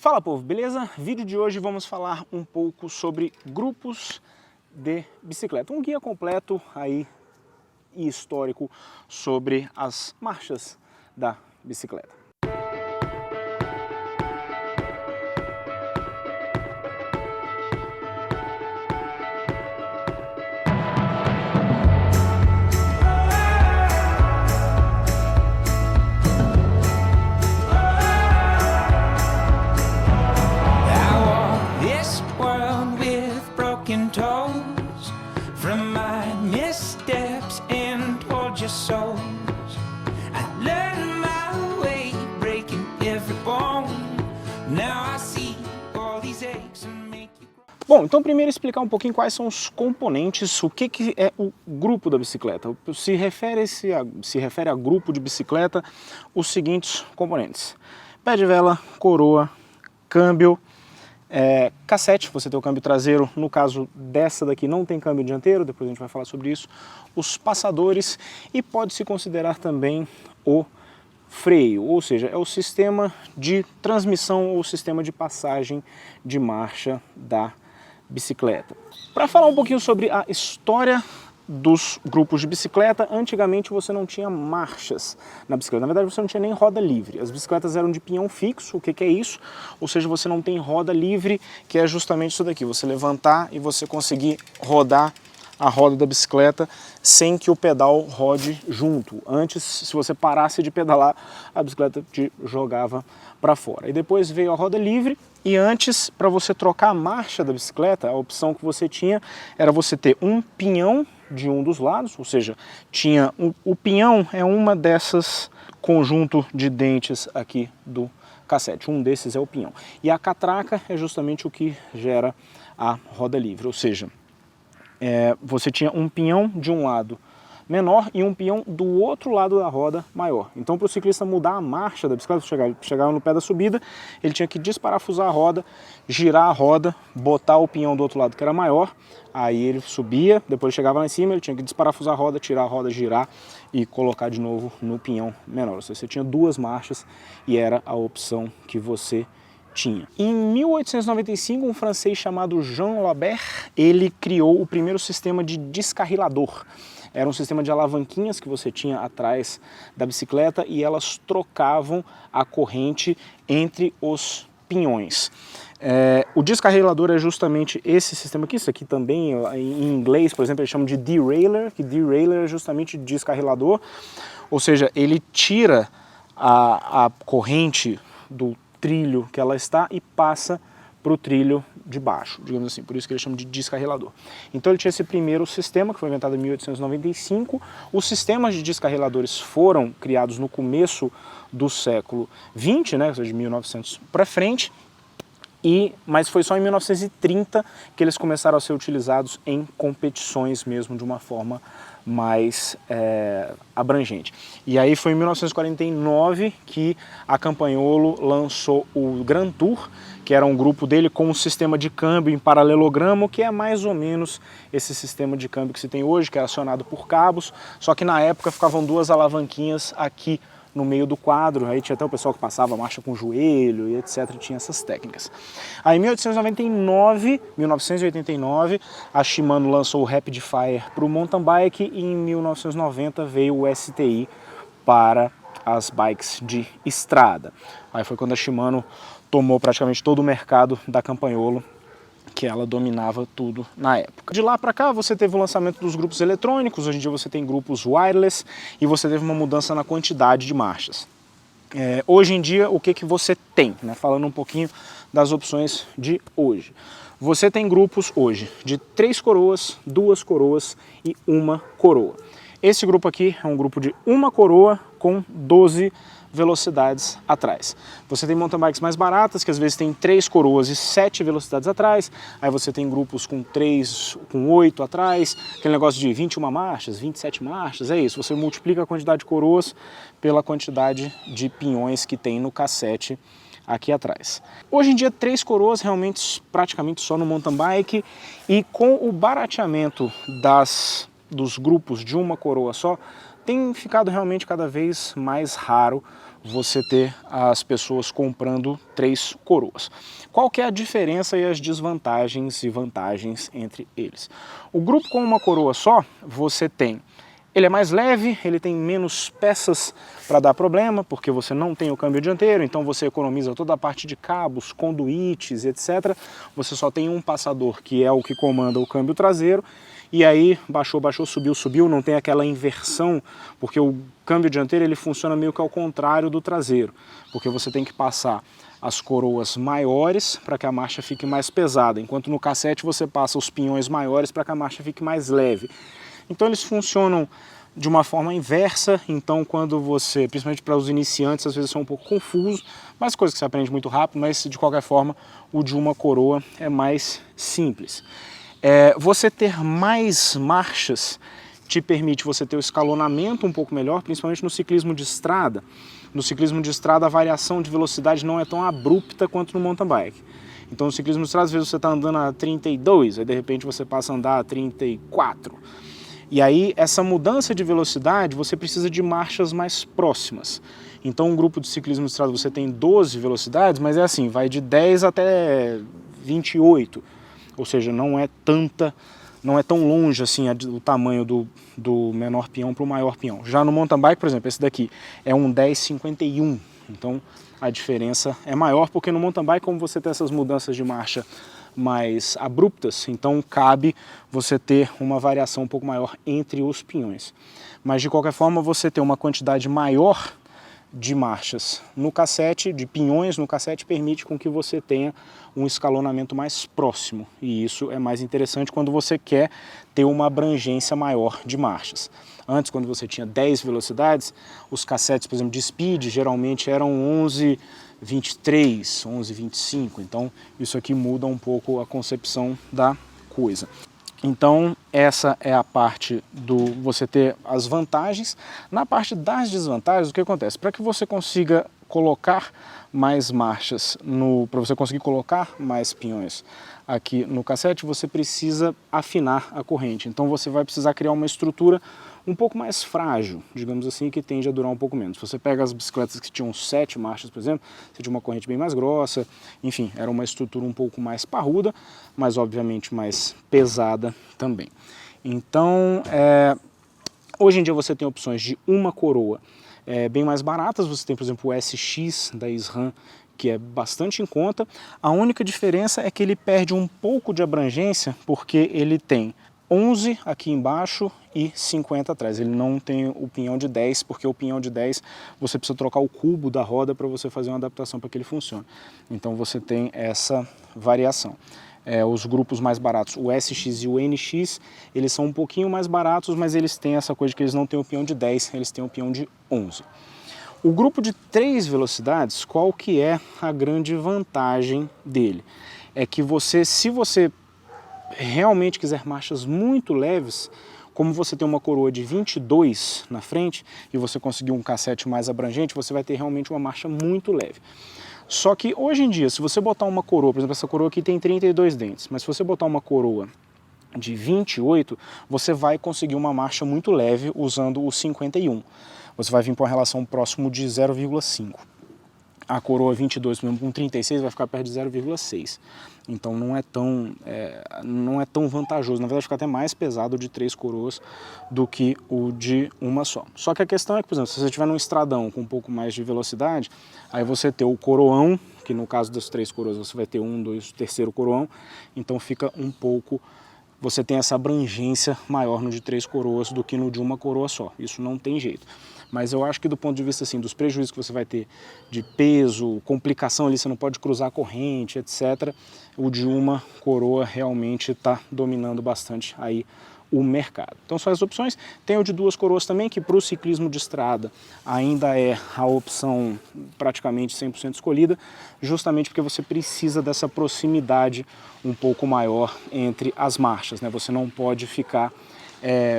Fala povo, beleza? Vídeo de hoje vamos falar um pouco sobre grupos de bicicleta. Um guia completo aí e histórico sobre as marchas da bicicleta. Bom, então primeiro explicar um pouquinho quais são os componentes, o que é o grupo da bicicleta. Se refere a grupo de bicicleta, os seguintes componentes: pé de vela, coroa, câmbio, cassete, você tem o câmbio traseiro, no caso dessa daqui não tem câmbio dianteiro, depois a gente vai falar sobre isso, os passadores e pode-se considerar também o freio, ou seja, é o sistema de transmissão ou sistema de passagem de marcha da bicicleta. Para falar um pouquinho sobre a história dos grupos de bicicleta, antigamente você não tinha marchas na bicicleta, na verdade você não tinha nem roda livre, as bicicletas eram de pinhão fixo. O que é isso? Ou seja, você não tem roda livre, que é justamente isso daqui, você levantar e você conseguir rodar a roda da bicicleta sem que o pedal rode junto. Antes, se você parasse de pedalar, a bicicleta te jogava para fora. E depois veio a roda livre, e antes, para você trocar a marcha da bicicleta, a opção que você tinha era você ter um pinhão de um dos lados, ou seja, tinha o pinhão é uma dessas conjunto de dentes aqui do cassete, um desses é o pinhão. E a catraca é justamente o que gera a roda livre, ou seja, você tinha um pinhão de um lado menor e um pinhão do outro lado da roda maior. Então, para o ciclista mudar a marcha da bicicleta, chegava no pé da subida, ele tinha que desparafusar a roda, girar a roda, botar o pinhão do outro lado que era maior, aí ele subia, depois chegava lá em cima, ele tinha que desparafusar a roda, tirar a roda, girar e colocar de novo no pinhão menor. Ou seja, você tinha duas marchas e era a opção que você tinha. Em 1895, um francês chamado Jean Lambert, ele criou o primeiro sistema de descarrilador. Era um sistema de alavanquinhas que você tinha atrás da bicicleta e elas trocavam a corrente entre os pinhões. O descarrilador é justamente esse sistema aqui, isso aqui também em inglês, por exemplo, eles chamam de derailleur, que derailleur é justamente descarrilador, ou seja, ele tira a corrente do trilho que ela está e passa para o trilho de baixo, digamos assim, por isso que eles chamam de descarrilador. Então ele tinha esse primeiro sistema, que foi inventado em 1895, os sistemas de descarriladores foram criados no começo do século XX, né, ou seja, de 1900 para frente, mas foi só em 1930 que eles começaram a ser utilizados em competições mesmo, de uma forma mais abrangente. E aí foi em 1949 que a Campagnolo lançou o Grand Tour, que era um grupo dele com um sistema de câmbio em paralelogramo, que é mais ou menos esse sistema de câmbio que se tem hoje, que é acionado por cabos, só que na época ficavam duas alavanquinhas aqui no meio do quadro, aí tinha até o pessoal que passava marcha com o joelho e etc, tinha essas técnicas. Aí em 1989, a Shimano lançou o Rapid Fire para o mountain bike e em 1990 veio o STI para as bikes de estrada. Aí foi quando a Shimano tomou praticamente todo o mercado da Campagnolo, que ela dominava tudo na época. De lá para cá você teve o lançamento dos grupos eletrônicos, hoje em dia você tem grupos wireless e você teve uma mudança na quantidade de marchas. Hoje em dia o que você tem, né? Falando um pouquinho das opções de hoje. Você tem grupos hoje de 3 coroas, 2 coroas e 1 coroa. Esse grupo aqui é um grupo de 1 coroa com 12 velocidades atrás. Você tem mountain bikes mais baratas, que às vezes tem 3 coroas e 7 velocidades atrás, aí você tem grupos com 8 atrás, aquele negócio de 21 marchas, 27 marchas, é isso, você multiplica a quantidade de coroas pela quantidade de pinhões que tem no cassete aqui atrás. Hoje em dia 3 coroas realmente praticamente só no mountain bike, e com o barateamento dos grupos de 1 coroa só, tem ficado realmente cada vez mais raro você ter as pessoas comprando 3 coroas. Qual que é a diferença e as desvantagens e vantagens entre eles? O grupo com uma coroa só, você tem, ele é mais leve, ele tem menos peças para dar problema, porque você não tem o câmbio dianteiro, então você economiza toda a parte de cabos, conduítes, etc. Você só tem um passador, que é o que comanda o câmbio traseiro, e aí baixou, baixou, subiu, subiu, não tem aquela inversão, porque o câmbio dianteiro ele funciona meio que ao contrário do traseiro, porque você tem que passar as coroas maiores para que a marcha fique mais pesada, enquanto no cassete você passa os pinhões maiores para que a marcha fique mais leve. Então eles funcionam de uma forma inversa, então quando você, principalmente para os iniciantes, às vezes são um pouco confuso, mas coisa que você aprende muito rápido, mas de qualquer forma o de uma coroa é mais simples. Você ter mais marchas te permite você ter o escalonamento um pouco melhor, principalmente no ciclismo de estrada. No ciclismo de estrada a variação de velocidade não é tão abrupta quanto no mountain bike. Então no ciclismo de estrada às vezes você está andando a 32, aí de repente você passa a andar a 34. E aí essa mudança de velocidade você precisa de marchas mais próximas. Então um grupo de ciclismo de estrada você tem 12 velocidades, mas é assim, vai de 10 até 28. Ou seja, não é tão longe assim o tamanho do menor peão para o maior peão. Já no mountain bike, por exemplo, esse daqui é um 10,51. Então a diferença é maior, porque no mountain bike, como você tem essas mudanças de marcha mais abruptas, então cabe você ter uma variação um pouco maior entre os pinhões. Mas de qualquer forma você ter uma quantidade maior de marchas no cassete, de pinhões no cassete, permite com que você tenha um escalonamento mais próximo, e isso é mais interessante quando você quer ter uma abrangência maior de marchas. Antes, quando você tinha 10 velocidades, os cassetes, por exemplo, de speed, geralmente eram 11,23, 11,25, então isso aqui muda um pouco a concepção da coisa. Então essa é a parte do você ter as vantagens. Na parte das desvantagens, o que acontece? Para que você consiga colocar mais marchas, para você conseguir colocar mais pinhões aqui no cassete, você precisa afinar a corrente. Então você vai precisar criar uma estrutura um pouco mais frágil, digamos assim, que tende a durar um pouco menos. Se você pega as bicicletas que tinham 7 marchas, por exemplo, você tinha uma corrente bem mais grossa, enfim, era uma estrutura um pouco mais parruda, mas obviamente mais pesada também. Então, hoje em dia você tem opções de uma coroa bem mais baratas. Você tem, por exemplo, o SX da SRAM, que é bastante em conta. A única diferença é que ele perde um pouco de abrangência, porque ele tem 11 aqui embaixo e 50 atrás. Ele não tem o pinhão de 10, porque o pinhão de 10 você precisa trocar o cubo da roda para você fazer uma adaptação para que ele funcione. Então você tem essa variação. Os grupos mais baratos, o SX e o NX, eles são um pouquinho mais baratos, mas eles têm essa coisa de que eles não têm o pinhão de 10, eles têm o pinhão de 11. O grupo de 3 velocidades, qual que é a grande vantagem dele? É que se você realmente quiser marchas muito leves, como você tem uma coroa de 22 na frente e você conseguir um cassete mais abrangente, você vai ter realmente uma marcha muito leve. Só que hoje em dia, se você botar uma coroa, por exemplo, essa coroa aqui tem 32 dentes, mas se você botar uma coroa de 28, você vai conseguir uma marcha muito leve usando o 51. Você vai vir para uma relação próximo de 0,5. A coroa 22, por exemplo, com 36 vai ficar perto de 0,6. Então não é tão vantajoso. Na verdade fica até mais pesado o de 3 coroas do que o de uma só. Só que a questão é que, por exemplo, se você estiver num estradão com um pouco mais de velocidade, aí você ter o coroão, que no caso das 3 coroas você vai ter 1, 2, terceiro coroão, então fica um pouco... Você tem essa abrangência maior no de 3 coroas do que no de uma coroa só. Isso não tem jeito. Mas eu acho que do ponto de vista assim, dos prejuízos que você vai ter de peso, complicação ali, você não pode cruzar a corrente, etc., o de uma coroa realmente está dominando bastante aí o mercado. Então são as opções. Tem o de 2 coroas também, que para o ciclismo de estrada ainda é a opção praticamente 100% escolhida, justamente porque você precisa dessa proximidade um pouco maior entre as marchas, né? Você não pode ficar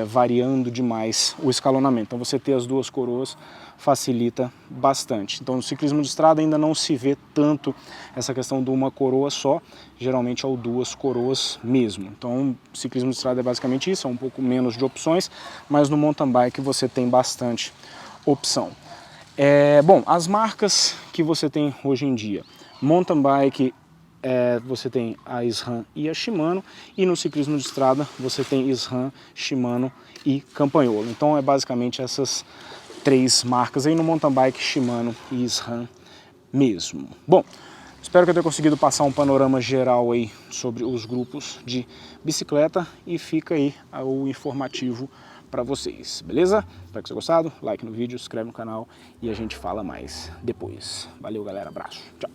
variando demais o escalonamento. Então você ter as 2 coroas facilita bastante. Então no ciclismo de estrada ainda não se vê tanto essa questão de uma coroa só, geralmente é o 2 coroas mesmo. Então o ciclismo de estrada é basicamente isso, é um pouco menos de opções, mas no mountain bike você tem bastante opção. Bom, as marcas que você tem hoje em dia, mountain bike, você tem a SRAM e a Shimano, e no ciclismo de estrada você tem SRAM, Shimano e Campagnolo. Então é basicamente essas 3 marcas aí, no mountain bike, Shimano e SRAM mesmo. Bom, espero que eu tenha conseguido passar um panorama geral aí sobre os grupos de bicicleta, e fica aí o informativo para vocês, beleza? Espero que vocês tenham gostado, like no vídeo, inscreve no canal e a gente fala mais depois. Valeu galera, abraço, tchau!